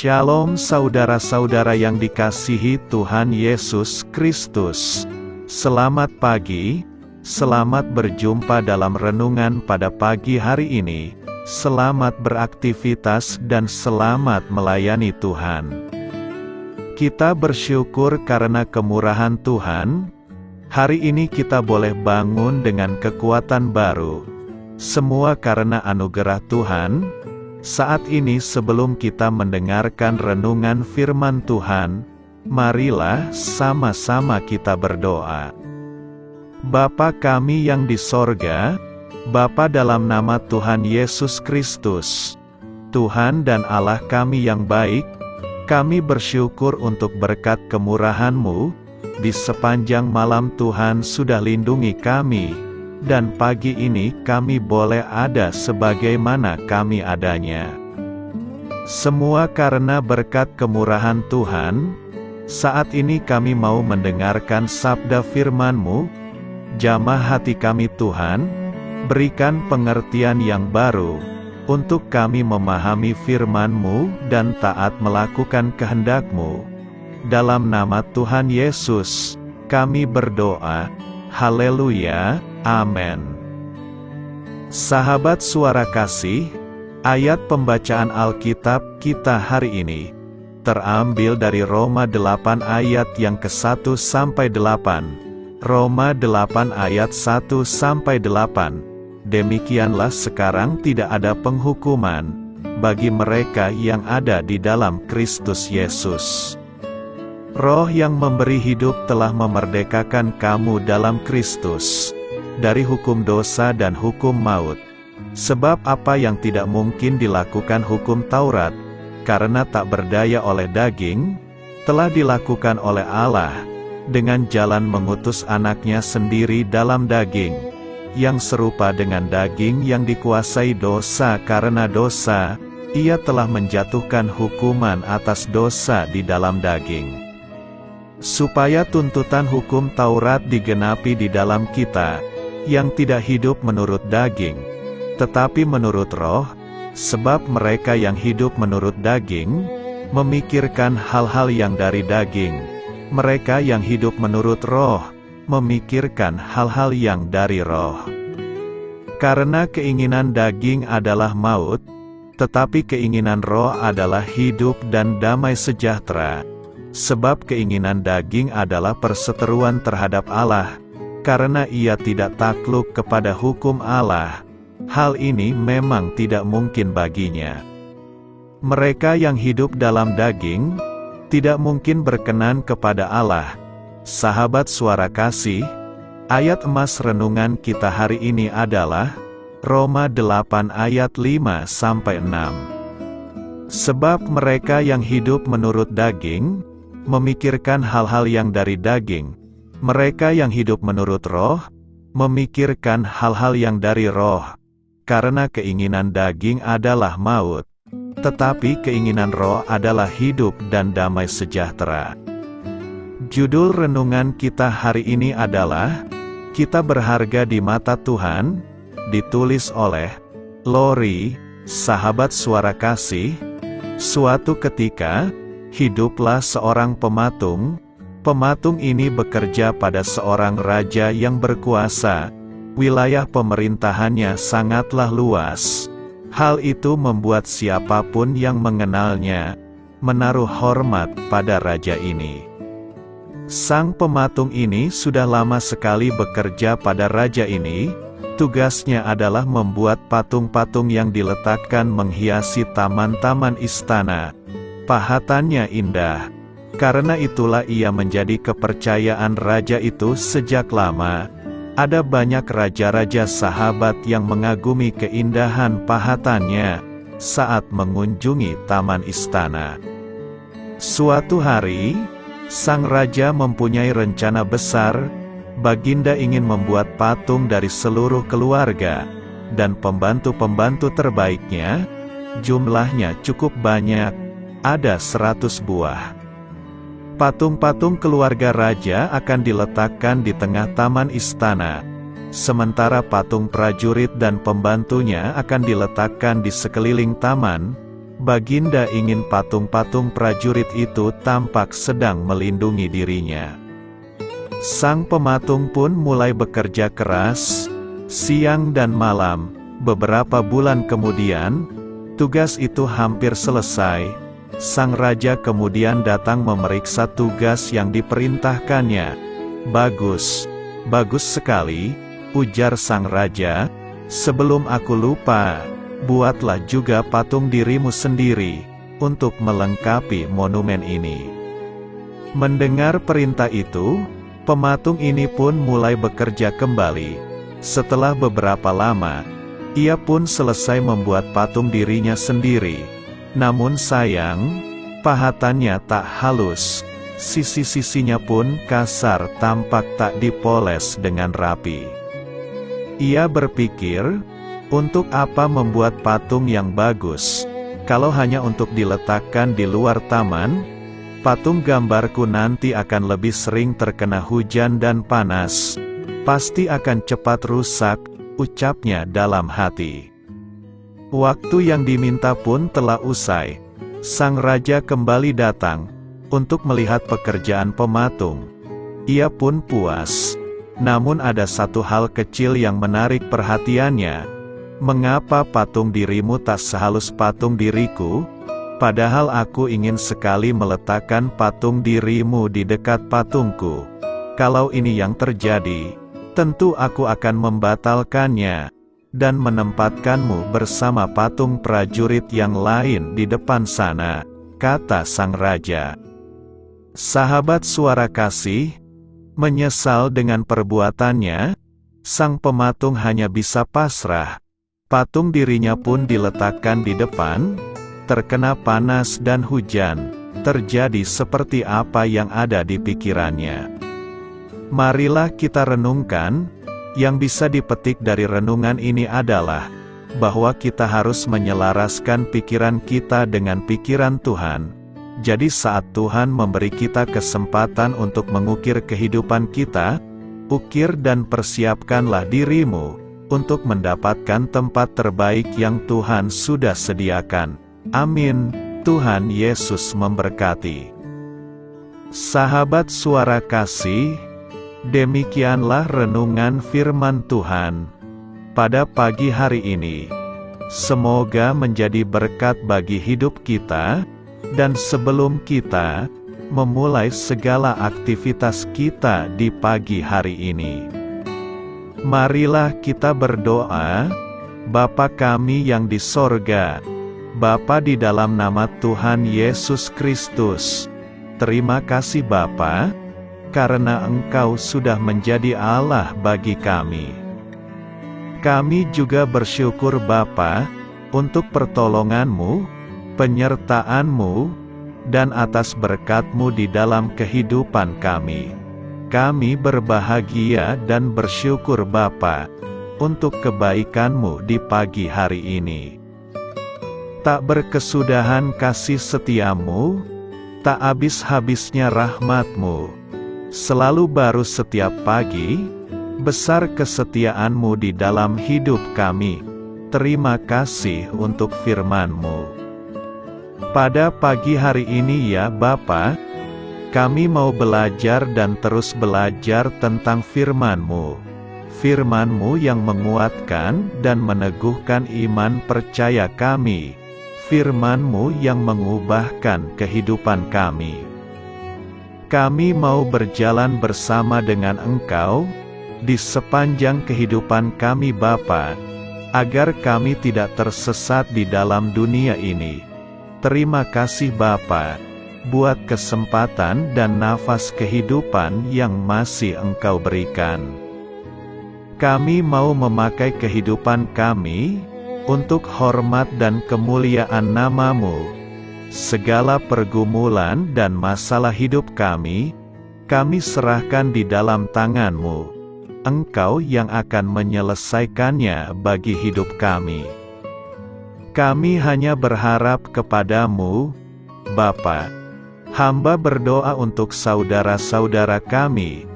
Shalom saudara-saudara yang dikasihi Tuhan Yesus Kristus. Selamat pagi, selamat berjumpa dalam renungan pada pagi hari ini. Selamat beraktivitas dan selamat melayani Tuhan. Kita bersyukur karena kemurahan Tuhan. Hari ini kita boleh bangun dengan kekuatan baru. Semua karena anugerah Tuhan. Saat ini sebelum kita mendengarkan renungan firman Tuhan, marilah sama-sama kita berdoa. Bapa kami yang di sorga, Bapa dalam nama Tuhan Yesus Kristus, Tuhan dan Allah kami yang baik, kami bersyukur untuk berkat kemurahan-Mu, di sepanjang malam Tuhan sudah lindungi kami, dan pagi ini kami boleh ada sebagaimana kami adanya. Semua karena berkat kemurahan Tuhan. Saat ini kami mau mendengarkan sabda firman-Mu. Jamah hati kami Tuhan, berikan pengertian yang baru, untuk kami memahami firman-Mu dan taat melakukan kehendak-Mu. Dalam nama Tuhan Yesus, kami berdoa. Haleluya. Amin. Sahabat suara kasih, ayat pembacaan Alkitab kita hari ini terambil dari Roma 8 ayat yang ke-1 sampai 8. Roma 8 ayat 1 sampai 8. Demikianlah sekarang tidak ada penghukuman bagi mereka yang ada di dalam Kristus Yesus. Roh yang memberi hidup telah memerdekakan kamu dalam Kristus dari hukum dosa dan hukum maut. Sebab apa yang tidak mungkin dilakukan hukum Taurat, karena tak berdaya oleh daging, telah dilakukan oleh Allah, dengan jalan mengutus anaknya sendiri dalam daging, yang serupa dengan daging yang dikuasai dosa karena dosa, ia telah menjatuhkan hukuman atas dosa di dalam daging. Supaya tuntutan hukum Taurat digenapi di dalam kita, yang tidak hidup menurut daging, tetapi menurut roh, sebab mereka yang hidup menurut daging, memikirkan hal-hal yang dari daging, mereka yang hidup menurut roh, memikirkan hal-hal yang dari roh. Karena keinginan daging adalah maut, tetapi keinginan roh adalah hidup dan damai sejahtera. Sebab keinginan daging adalah perseteruan terhadap Allah, karena ia tidak takluk kepada hukum Allah. Hal ini memang tidak mungkin baginya. Mereka yang hidup dalam daging, tidak mungkin berkenan kepada Allah. Sahabat suara kasih, ayat emas renungan kita hari ini adalah Roma 8 ayat 5-6. Sebab mereka yang hidup menurut daging, memikirkan hal-hal yang dari daging. Mereka yang hidup menurut roh, memikirkan hal-hal yang dari roh. Karena keinginan daging adalah maut, tetapi keinginan roh adalah hidup dan damai sejahtera. Judul renungan kita hari ini adalah Kita Berharga di Mata Tuhan, ditulis oleh Lori, sahabat suara kasih. Suatu ketika, hiduplah seorang pematung. Pematung ini bekerja pada seorang raja yang berkuasa. Wilayah pemerintahannya sangatlah luas. Hal itu membuat siapapun yang mengenalnya menaruh hormat pada raja ini. Sang pematung ini sudah lama sekali bekerja pada raja ini. Tugasnya adalah membuat patung-patung yang diletakkan menghiasi taman-taman istana. Pahatannya indah. Karena itulah ia menjadi kepercayaan raja itu sejak lama. Ada banyak raja-raja sahabat yang mengagumi keindahan pahatannya saat mengunjungi taman istana. Suatu hari, sang raja mempunyai rencana besar. Baginda ingin membuat patung dari seluruh keluarga dan pembantu-pembantu terbaiknya. Jumlahnya cukup banyak, ada 100 buah. Patung-patung keluarga raja akan diletakkan di tengah taman istana. Sementara patung prajurit dan pembantunya akan diletakkan di sekeliling taman, Baginda ingin patung-patung prajurit itu tampak sedang melindungi dirinya. Sang pematung pun mulai bekerja keras, siang dan malam. Beberapa bulan kemudian, tugas itu hampir selesai. Sang raja kemudian datang memeriksa tugas yang diperintahkannya. "Bagus, bagus sekali," ujar sang raja. "Sebelum aku lupa, buatlah juga patung dirimu sendiri, untuk melengkapi monumen ini." Mendengar perintah itu, pematung ini pun mulai bekerja kembali. Setelah beberapa lama, ia pun selesai membuat patung dirinya sendiri. Namun sayang, pahatannya tak halus, sisi-sisinya pun kasar, tampak tak dipoles dengan rapi. Ia berpikir, untuk apa membuat patung yang bagus, kalau hanya untuk diletakkan di luar taman? Patung gambarku nanti akan lebih sering terkena hujan dan panas. Pasti akan cepat rusak, ucapnya dalam hati. Waktu yang diminta pun telah usai. Sang raja kembali datang, untuk melihat pekerjaan pematung. Ia pun puas. Namun ada satu hal kecil yang menarik perhatiannya. "Mengapa patung dirimu tak sehalus patung diriku? Padahal aku ingin sekali meletakkan patung dirimu di dekat patungku. Kalau ini yang terjadi, tentu aku akan membatalkannya, dan menempatkanmu bersama patung prajurit yang lain di depan sana," kata sang raja. Sahabat Suara Kasih, menyesal dengan perbuatannya, sang pematung hanya bisa pasrah. Patung dirinya pun diletakkan di depan, terkena panas dan hujan, terjadi seperti apa yang ada di pikirannya. Marilah kita renungkan, yang bisa dipetik dari renungan ini adalah, bahwa kita harus menyelaraskan pikiran kita dengan pikiran Tuhan. Jadi saat Tuhan memberi kita kesempatan untuk mengukir kehidupan kita, ukir dan persiapkanlah dirimu, untuk mendapatkan tempat terbaik yang Tuhan sudah sediakan. Amin. Tuhan Yesus memberkati. Sahabat Suara Kasih, demikianlah renungan firman Tuhan pada pagi hari ini. Semoga menjadi berkat bagi hidup kita, dan sebelum kita memulai segala aktivitas kita di pagi hari ini, marilah kita berdoa. Bapa kami yang di sorga, Bapa di dalam nama Tuhan Yesus Kristus, terima kasih Bapa, karena Engkau sudah menjadi Allah bagi kami. Kami juga bersyukur Bapa, untuk pertolongan-Mu, penyertaan-Mu, dan atas berkat-Mu di dalam kehidupan kami. Kami berbahagia dan bersyukur Bapa, untuk kebaikan-Mu di pagi hari ini. Tak berkesudahan kasih setia-Mu, tak habis-habisnya rahmat-Mu. Selalu baru setiap pagi, besar kesetiaan-Mu di dalam hidup kami. Terima kasih untuk firman-Mu. Pada pagi hari ini ya Bapa, kami mau belajar dan terus belajar tentang firman-Mu. Firman-Mu yang menguatkan dan meneguhkan iman percaya kami. Firman-Mu yang mengubahkan kehidupan kami. Kami mau berjalan bersama dengan Engkau, di sepanjang kehidupan kami Bapa, agar kami tidak tersesat di dalam dunia ini. Terima kasih Bapa, buat kesempatan dan nafas kehidupan yang masih Engkau berikan. Kami mau memakai kehidupan kami, untuk hormat dan kemuliaan nama-Mu. Segala pergumulan dan masalah hidup kami serahkan di dalam tangan-Mu. Engkau yang akan menyelesaikannya bagi hidup kami. Kami hanya berharap kepada-Mu, Bapa. Hamba berdoa untuk saudara-saudara kami,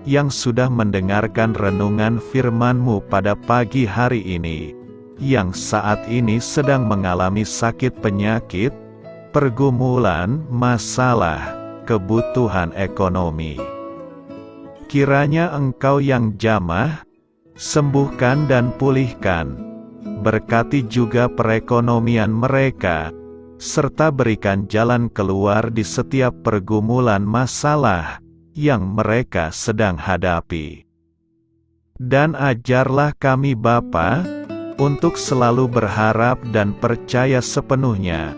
yang sudah mendengarkan renungan firman-Mu pada pagi hari ini. yang saat ini sedang mengalami sakit penyakit, pergumulan, masalah, kebutuhan ekonomi. Kiranya Engkau yang jamah, sembuhkan dan pulihkan. Berkati juga perekonomian mereka, serta berikan jalan keluar di setiap pergumulan masalah yang mereka sedang hadapi. Dan ajarlah kami Bapa, untuk selalu berharap dan percaya sepenuhnya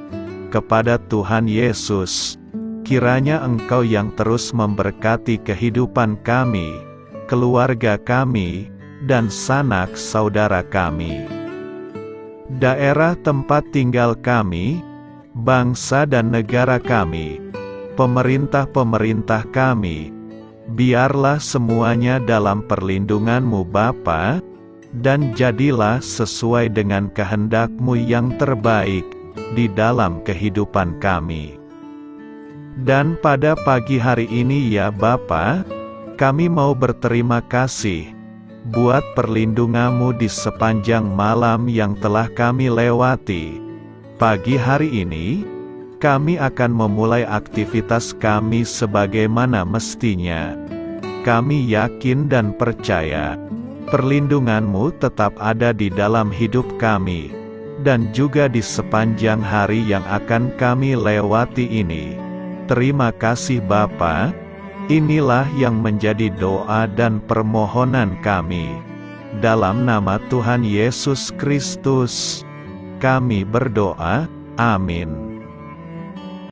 kepada Tuhan Yesus. Kiranya Engkau yang terus memberkati kehidupan kami, keluarga kami, dan sanak saudara kami, daerah tempat tinggal kami, bangsa dan negara kami, pemerintah-pemerintah kami. Biarlah semuanya dalam perlindungan-Mu Bapa, dan jadilah sesuai dengan kehendak-Mu yang terbaik di dalam kehidupan kami. Dan pada pagi hari ini ya Bapa, kami mau berterima kasih buat perlindungan-Mu di sepanjang malam yang telah kami lewati. Pagi hari ini, kami akan memulai aktivitas kami sebagaimana mestinya. Kami yakin dan percaya perlindungan-Mu tetap ada di dalam hidup kami, dan juga di sepanjang hari yang akan kami lewati ini. Terima kasih Bapa. Inilah yang menjadi doa dan permohonan kami. Dalam nama Tuhan Yesus Kristus, kami berdoa. Amin.